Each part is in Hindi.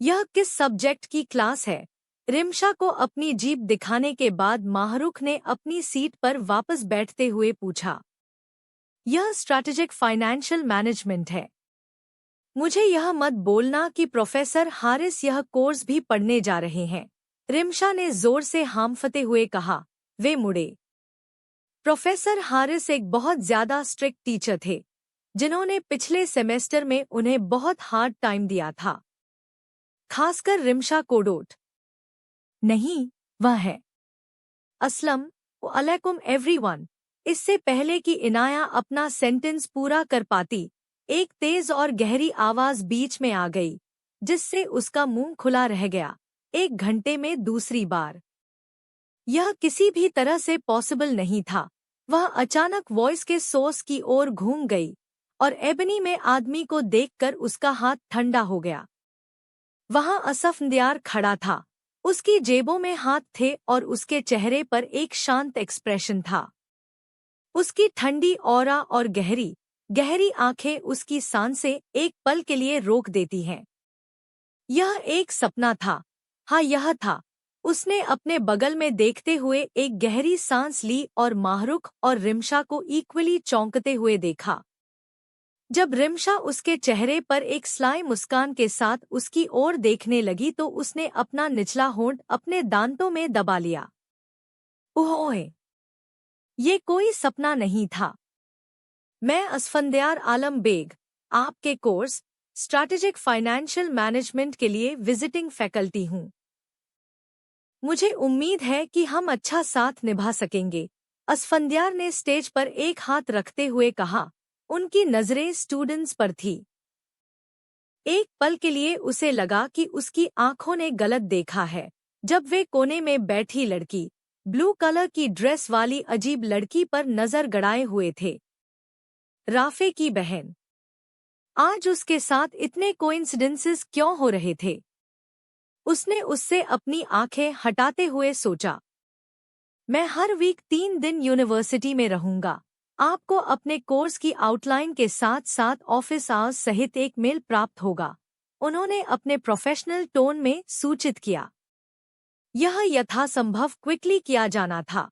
यह किस सब्जेक्ट की क्लास है? रिमशा को अपनी जीप दिखाने के बाद माहरुख ने अपनी सीट पर वापस बैठते हुए पूछा। यह स्ट्रैटेजिक फाइनेंशियल मैनेजमेंट है। मुझे यह मत बोलना कि प्रोफेसर हारिस यह कोर्स भी पढ़ने जा रहे हैं। रिमशा ने जोर से हांफते हुए कहा। वे मुड़े। प्रोफेसर हारिस एक बहुत ज्यादा स्ट्रिक्ट टीचर थे, जिन्होंने पिछले सेमेस्टर में उन्हें बहुत हार्ड टाइम दिया था। खासकर रिमशा को डोट नहीं, वह है। अस्सलाम वालेकुम एवरीवन। इससे पहले कि इनाया अपना सेंटेंस पूरा कर पाती, एक तेज और गहरी आवाज बीच में आ गई, जिससे उसका मुंह खुला रह गया। 1 घंटे में दूसरी बार। यह किसी भी तरह से पॉसिबल नहीं था। वह अचानक वॉइस के सोर्स की ओर घूम गई और एबनी में आदमी को देखकर उसका हाथ ठंडा हो गया। वहां असफंदियार खड़ा था। उसकी जेबों में हाथ थे और उसके चेहरे पर एक शांत एक्सप्रेशन था। उसकी ठंडी ऑरा और गहरी गहरी आंखें उसकी सांसें एक पल के लिए रोक देती हैं। यह एक सपना था। हाँ, यह था। उसने अपने बगल में देखते हुए एक गहरी सांस ली और माहरुख और रिमशा को इक्वली चौंकते हुए देखा। जब रिमशा उसके चेहरे पर एक स्लाई मुस्कान के साथ उसकी ओर देखने लगी तो उसने अपना निचला होंठ अपने दांतों में दबा लिया। ओह, ये कोई सपना नहीं था। मैं असफंदियार आलम बेग, आपके कोर्स स्ट्रैटेजिक फाइनेंशियल मैनेजमेंट के लिए विजिटिंग फैकल्टी हूँ। मुझे उम्मीद है कि हम अच्छा साथ निभा सकेंगे, असफंदियार ने स्टेज पर एक हाथ रखते हुए कहा। उनकी नजरें स्टूडेंट्स पर थी। एक पल के लिए उसे लगा कि उसकी आंखों ने गलत देखा है, जब वे कोने में बैठी लड़की, ब्लू कलर की ड्रेस वाली अजीब लड़की पर नजर गड़ाए हुए थे। राफे की बहन। आज उसके साथ इतने कोइंसिडेंसेस क्यों हो रहे थे? उसने उससे अपनी आंखें हटाते हुए सोचा। मैं हर वीक 3 दिन यूनिवर्सिटी में रहूंगा। आपको अपने कोर्स की आउटलाइन के साथ साथ ऑफिस आवर्स सहित एक मेल प्राप्त होगा, उन्होंने अपने प्रोफेशनल टोन में सूचित किया। यह यथासंभव क्विकली किया जाना था।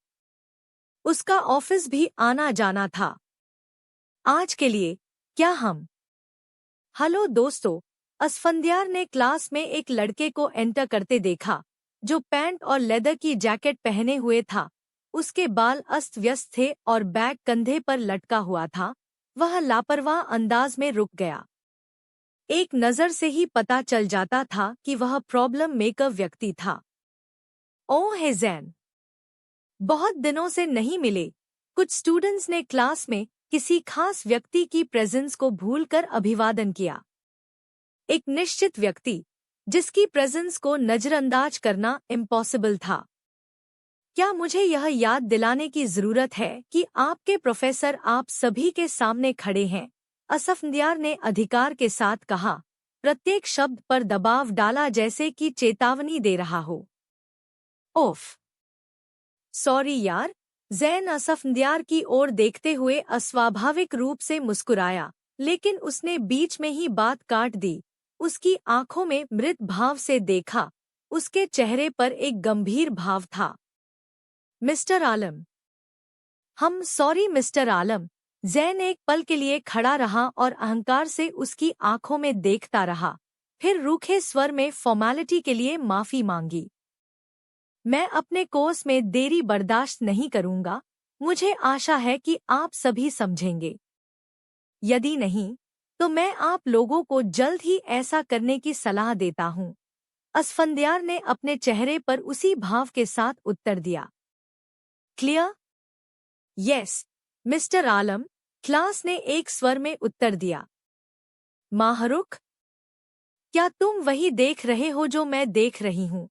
उसका ऑफिस भी आना जाना था। आज के लिए क्या हम? हेलो दोस्तों, असफंदियार ने क्लास में एक लड़के को एंटर करते देखा, जो पैंट और लेदर की जैकेट पहने हुए था। उसके बाल अस्त व्यस्त थे और बैग कंधे पर लटका हुआ था। वह लापरवाह अंदाज में रुक गया। एक नज़र से ही पता चल जाता था कि वह प्रॉब्लम मेकर व्यक्ति था। ओह है ज़ैन, बहुत दिनों से नहीं मिले। कुछ स्टूडेंट्स ने क्लास में किसी खास व्यक्ति की प्रेजेंस को भूलकर अभिवादन किया। एक निश्चित व्यक्ति, जिसकी प्रेजेंस को नजरअंदाज करना इम्पॉसिबल था। क्या मुझे यह याद दिलाने की जरूरत है कि आपके प्रोफेसर आप सभी के सामने खड़े हैं? असफंदियार ने अधिकार के साथ कहा, प्रत्येक शब्द पर दबाव डाला जैसे कि चेतावनी दे रहा हो। ओफ, सॉरी यार। ज़ैन असफंदियार की ओर देखते हुए अस्वाभाविक रूप से मुस्कुराया, लेकिन उसने बीच में ही बात काट दी। उसकी आंखों में मृत भाव से देखा। उसके चेहरे पर एक गंभीर भाव था। मिस्टर आलम। हम सॉरी मिस्टर आलम। ज़ैन एक पल के लिए खड़ा रहा और अहंकार से उसकी आंखों में देखता रहा, फिर रूखे स्वर में फॉर्मेलिटी के लिए माफी मांगी। मैं अपने कोर्स में देरी बर्दाश्त नहीं करूंगा। मुझे आशा है कि आप सभी समझेंगे। यदि नहीं, तो मैं आप लोगों को जल्द ही ऐसा करने की सलाह देता हूं। असफंदियार ने अपने चेहरे पर उसी भाव के साथ उत्तर दिया। क्लियर? यस, मिस्टर आलम, क्लास ने एक स्वर में उत्तर दिया। माहरुख, क्या तुम वही देख रहे हो जो मैं देख रही हूँ?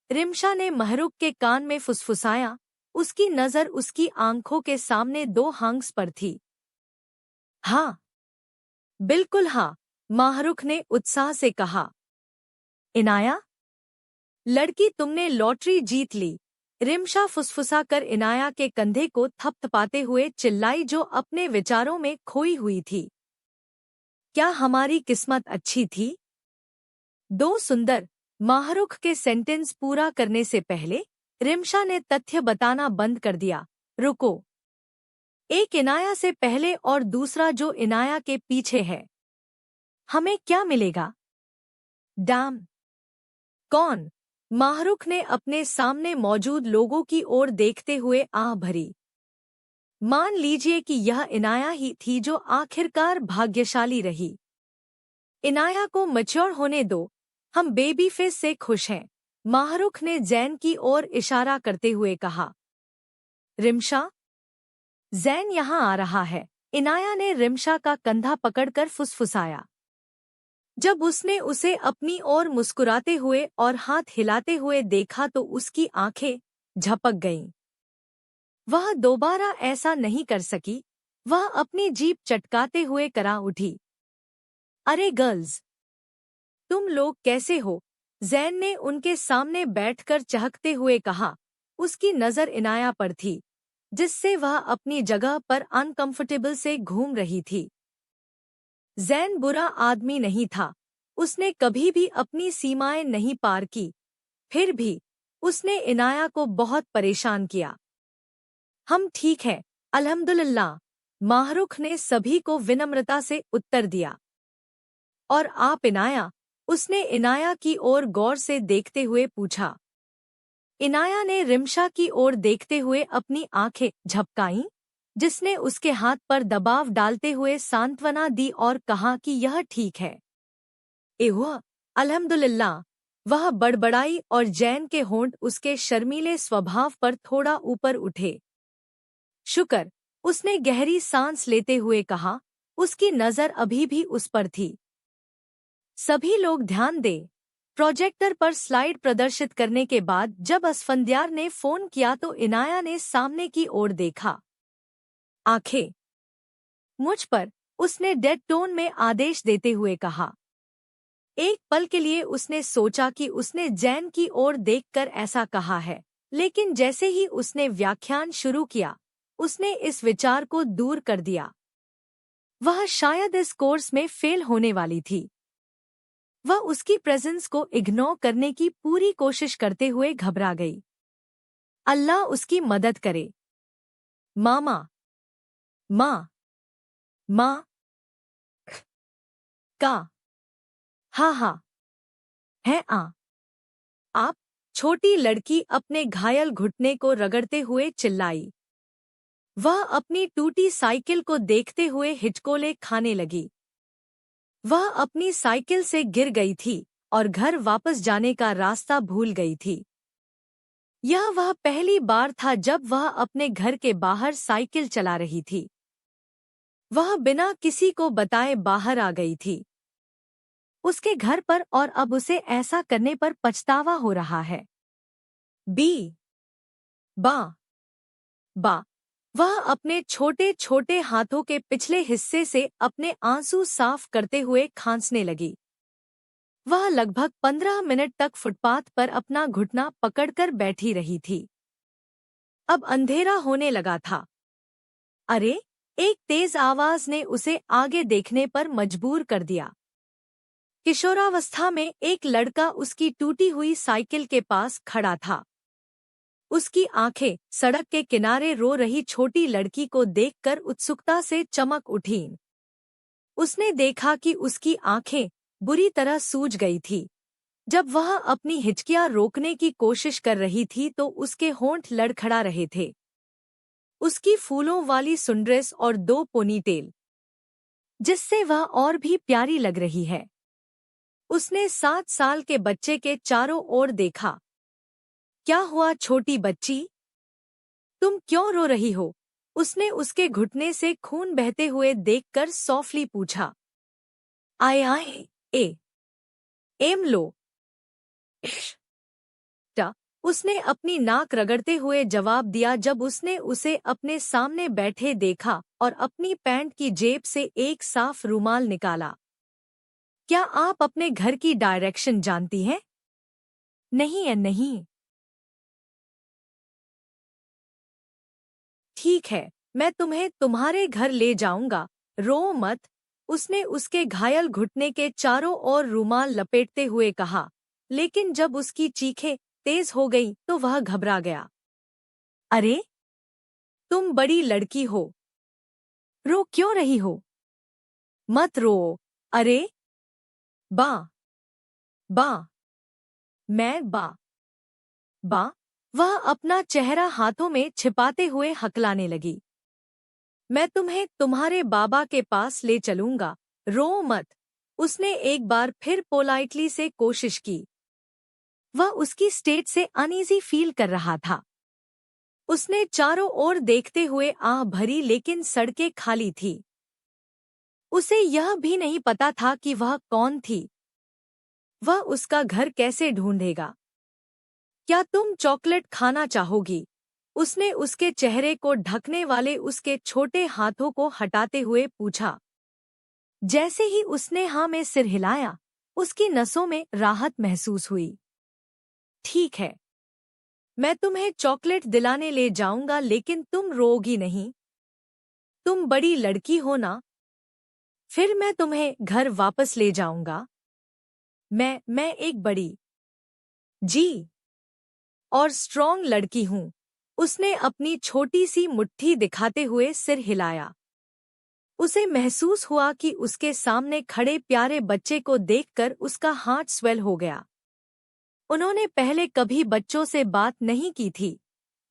रिमशा ने महरुख के कान में फुसफुसाया। उसकी नज़र उसकी आंखों के सामने 2 हंग्स पर थी। हाँ, बिल्कुल हाँ, माहरुख ने उत्साह से कहा। इनाया, लड़की, तुमने लॉटरी जीत ली। रिमशा फुसफुसा कर इनाया के कंधे को थपथपाते हुए चिल्लाई, जो अपने विचारों में खोई हुई थी। क्या हमारी किस्मत अच्छी थी? 2 सुंदर माहरुख के सेंटेंस पूरा करने से पहले रिमशा ने तथ्य बताना बंद कर दिया। रुको, एक इनाया से पहले और दूसरा जो इनाया के पीछे है, हमें क्या मिलेगा? डैम! कौन? माहरुख ने अपने सामने मौजूद लोगों की ओर देखते हुए आह भरी। मान लीजिए कि यह इनाया ही थी जो आखिरकार भाग्यशाली रही। इनाया को मैच्योर होने दो, हम बेबी फेस से खुश हैं, माहरुख ने जैन की ओर इशारा करते हुए कहा। रिमशा, जैन यहाँ आ रहा है, इनाया ने रिमशा का कंधा पकड़कर फुसफुसाया। जब उसने उसे अपनी ओर मुस्कुराते हुए और हाथ हिलाते हुए देखा तो उसकी आंखें झपक गईं। वह दोबारा ऐसा नहीं कर सकी, वह अपनी जीभ चटकाते हुए करा उठी। अरे गर्ल्स, तुम लोग कैसे हो? जैन ने उनके सामने बैठकर चहकते हुए कहा। उसकी नज़र इनाया पर थी, जिससे वह अपनी जगह पर अनकंफर्टेबल से घूम रही थी। जैन बुरा आदमी नहीं था, उसने कभी भी अपनी सीमाएं नहीं पार की, फिर भी उसने इनाया को बहुत परेशान किया। हम ठीक हैं, अल्हम्दुलिल्लाह, माहरुख ने सभी को विनम्रता से उत्तर दिया। और आप इनाया? उसने इनाया की ओर गौर से देखते हुए पूछा। इनाया ने रिमशा की ओर देखते हुए अपनी आंखें झपकाईं, जिसने उसके हाथ पर दबाव डालते हुए सांत्वना दी और कहा कि यह ठीक है। एहुआ, अल्हम्दुलिल्लाह, वह बड़बड़ाई और जैन के होंठ उसके शर्मीले स्वभाव पर थोड़ा ऊपर उठे। शुक्र, उसने गहरी सांस लेते हुए कहा, उसकी नज़र अभी भी उस पर थी। सभी लोग ध्यान दें। प्रोजेक्टर पर स्लाइड प्रदर्शित करने के बाद जब असफंद्यार ने फोन किया तो इनाया ने सामने की ओर देखा। आंखें मुझ पर, उसने डेड टोन में आदेश देते हुए कहा। एक पल के लिए उसने सोचा कि उसने जैन की ओर देखकर ऐसा कहा है, लेकिन जैसे ही उसने व्याख्यान शुरू किया, उसने इस विचार को दूर कर दिया। वह शायद इस कोर्स में फेल होने वाली थी। वह उसकी प्रेजेंस को इग्नोर करने की पूरी कोशिश करते हुए घबरा गई। अल्लाह उसकी मदद करे। मामा, माँ, माँ का, हाँ हाँ, है आप? छोटी लड़की अपने घायल घुटने को रगड़ते हुए चिल्लाई। वह अपनी टूटी साइकिल को देखते हुए हिचकोले खाने लगी। वह अपनी साइकिल से गिर गई थी और घर वापस जाने का रास्ता भूल गई थी। यह वह पहली बार था जब वह अपने घर के बाहर साइकिल चला रही थी। वह बिना किसी को बताए बाहर आ गई थी उसके घर पर, और अब उसे ऐसा करने पर पछतावा हो रहा है। बा बा वह अपने छोटे छोटे हाथों के पिछले हिस्से से अपने आंसू साफ करते हुए खांसने लगी। वह लगभग 15 मिनट तक फुटपाथ पर अपना घुटना पकड़कर बैठी रही थी। अब अंधेरा होने लगा था। अरे, एक तेज आवाज ने उसे आगे देखने पर मजबूर कर दिया। किशोरावस्था में एक लड़का उसकी टूटी हुई साइकिल के पास खड़ा था। उसकी आंखें सड़क के किनारे रो रही छोटी लड़की को देखकर उत्सुकता से चमक उठीं। उसने देखा कि उसकी आंखें बुरी तरह सूज गई थी। जब वह अपनी हिचकियां रोकने की कोशिश कर रही थी तो उसके होंठ लड़खड़ा रहे थे। उसकी फूलों वाली सुंड्रेस और 2 पोनीटेल, जिससे वह और भी प्यारी लग रही है। उसने 7 साल के बच्चे के चारों ओर देखा। क्या हुआ छोटी बच्ची? तुम क्यों रो रही हो? उसने उसके घुटने से खून बहते हुए देखकर सॉफ्टली पूछा। आए आए ए एम लो टा, उसने अपनी नाक रगड़ते हुए जवाब दिया जब उसने उसे अपने सामने बैठे देखा और अपनी पैंट की जेब से एक साफ रुमाल निकाला। क्या आप अपने घर की डायरेक्शन जानती हैं? नहीं है, नहीं। ठीक है, मैं तुम्हें तुम्हारे घर ले जाऊंगा, रो मत। उसने उसके घायल घुटने के चारों ओर रुमाल लपेटते हुए कहा, लेकिन जब उसकी चीखें तेज हो गईं तो वह घबरा गया। अरे, तुम बड़ी लड़की हो, रो क्यों रही हो? मत रो। अरे, बा, बा, मैं बा, बा। वह अपना चेहरा हाथों में छिपाते हुए हकलाने लगी। मैं तुम्हें तुम्हारे बाबा के पास ले चलूंगा, रो मत। उसने एक बार फिर पोलाइटली से कोशिश की। वह उसकी स्टेट से अनईजी फील कर रहा था। उसने चारों ओर देखते हुए आह भरी, लेकिन सड़कें खाली थी। उसे यह भी नहीं पता था कि वह कौन थी। वह उसका घर कैसे ढूंढेगा? क्या तुम चॉकलेट खाना चाहोगी? उसने उसके चेहरे को ढकने वाले उसके छोटे हाथों को हटाते हुए पूछा। जैसे ही उसने हाँ में सिर हिलाया, उसकी नसों में राहत महसूस हुई। ठीक है, मैं तुम्हें चॉकलेट दिलाने ले जाऊंगा, लेकिन तुम रोओगी नहीं। तुम बड़ी लड़की हो ना? फिर मैं तुम्हें घर वापस ले जाऊंगा। मैं एक बड़ी जी और स्ट्रॉन्ग लड़की हूँ। उसने अपनी छोटी सी मुट्ठी दिखाते हुए सिर हिलाया। उसे महसूस हुआ कि उसके सामने खड़े प्यारे बच्चे को देखकर उसका हार्ट स्वेल हो गया। उन्होंने पहले कभी बच्चों से बात नहीं की थी।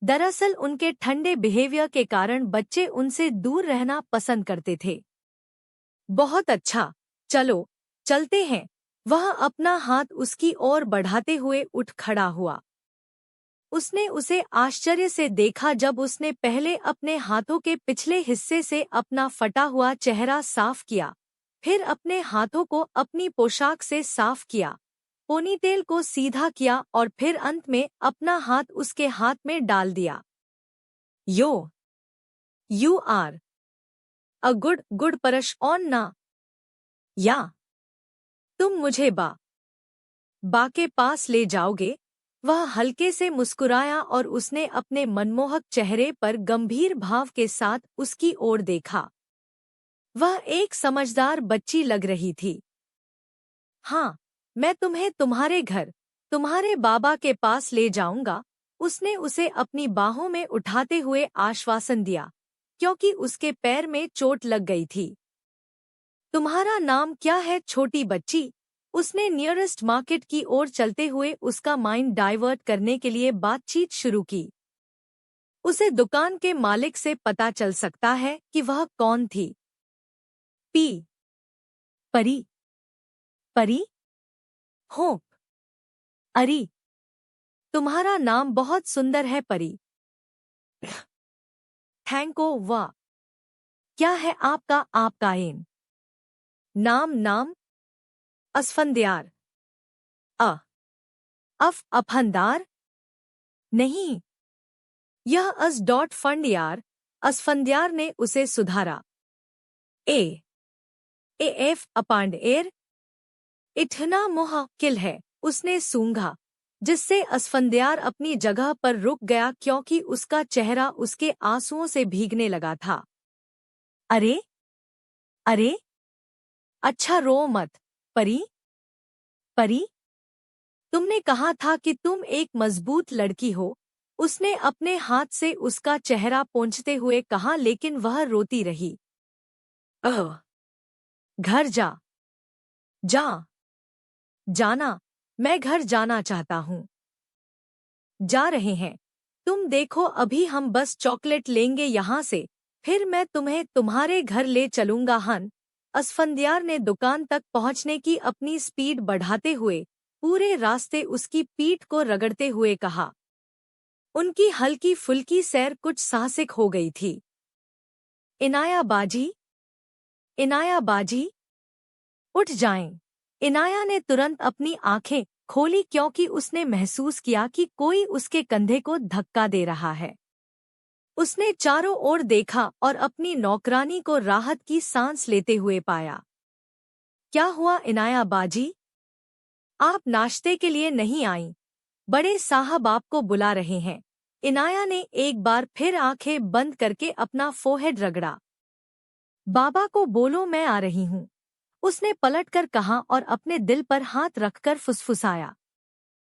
दरअसल उनके ठंडे बिहेवियर के कारण बच्चे उनसे दूर रहना पसंद करते थे। बहुत अच्छा, चलो चलते हैं। वह अपना हाथ उसकी ओर बढ़ाते हुए उठ खड़ा हुआ। उसने उसे आश्चर्य से देखा जब उसने पहले अपने हाथों के पिछले हिस्से से अपना फटा हुआ चेहरा साफ किया, फिर अपने हाथों को अपनी पोशाक से साफ किया, पोनीटेल को सीधा किया और फिर अंत में अपना हाथ उसके हाथ में डाल दिया। You are a good person ना? या तुम मुझे बा के पास ले जाओगे? वह हल्के से मुस्कुराया और उसने अपने मनमोहक चेहरे पर गंभीर भाव के साथ उसकी ओर देखा। वह एक समझदार बच्ची लग रही थी। हाँ, मैं तुम्हें तुम्हारे घर, तुम्हारे बाबा के पास ले जाऊंगा। उसने उसे अपनी बाहों में उठाते हुए आश्वासन दिया, क्योंकि उसके पैर में चोट लग गई थी। तुम्हारा नाम क्या है छोटी बच्ची? उसने नियरेस्ट मार्केट की ओर चलते हुए उसका माइंड डाइवर्ट करने के लिए बातचीत शुरू की। उसे दुकान के मालिक से पता चल सकता है कि वह कौन थी। पी परी परी होप। अरी, तुम्हारा नाम बहुत सुंदर है परी। थैंको। वाह, क्या है आपका एम? नाम असफंदियार। अ अफंदार नहीं, यह फंडियार। असफंदियार ने उसे सुधारा। एफ अपांड एयर। इतना मुहाकिल है। उसने सूंघा, जिससे असफंदियार अपनी जगह पर रुक गया क्योंकि उसका चेहरा उसके आंसुओं से भीगने लगा था। अरे अरे, अच्छा रो मत परी। परी, तुमने कहा था कि तुम एक मजबूत लड़की हो। उसने अपने हाथ से उसका चेहरा पोंछते हुए कहा, लेकिन वह रोती रही। अह, घर जा जाना। मैं घर जाना चाहता हूँ। जा रहे हैं। तुम देखो, अभी हम बस चॉकलेट लेंगे यहाँ से, फिर मैं तुम्हें तुम्हारे घर ले चलूंगा। हन असफंदियार ने दुकान तक पहुँचने की अपनी स्पीड बढ़ाते हुए पूरे रास्ते उसकी पीठ को रगड़ते हुए कहा। उनकी हल्की फुल्की सैर कुछ साहसिक हो गई थी। इनाया बाजी, उठ जाएं। इनाया ने तुरंत अपनी आंखें खोली क्योंकि उसने महसूस किया कि कोई उसके कंधे को धक्का दे रहा है। उसने चारों ओर देखा और अपनी नौकरानी को राहत की सांस लेते हुए पाया। क्या हुआ इनाया बाजी? आप नाश्ते के लिए नहीं आईं? बड़े साहब आपको बुला रहे हैं। इनाया ने एक बार फिर आंखें बंद करके अपना फोरहेड रगड़ा। बाबा को बोलो मैं आ रही हूँ, उसने पलटकर कहा और अपने दिल पर हाथ रखकर फुसफुसाया।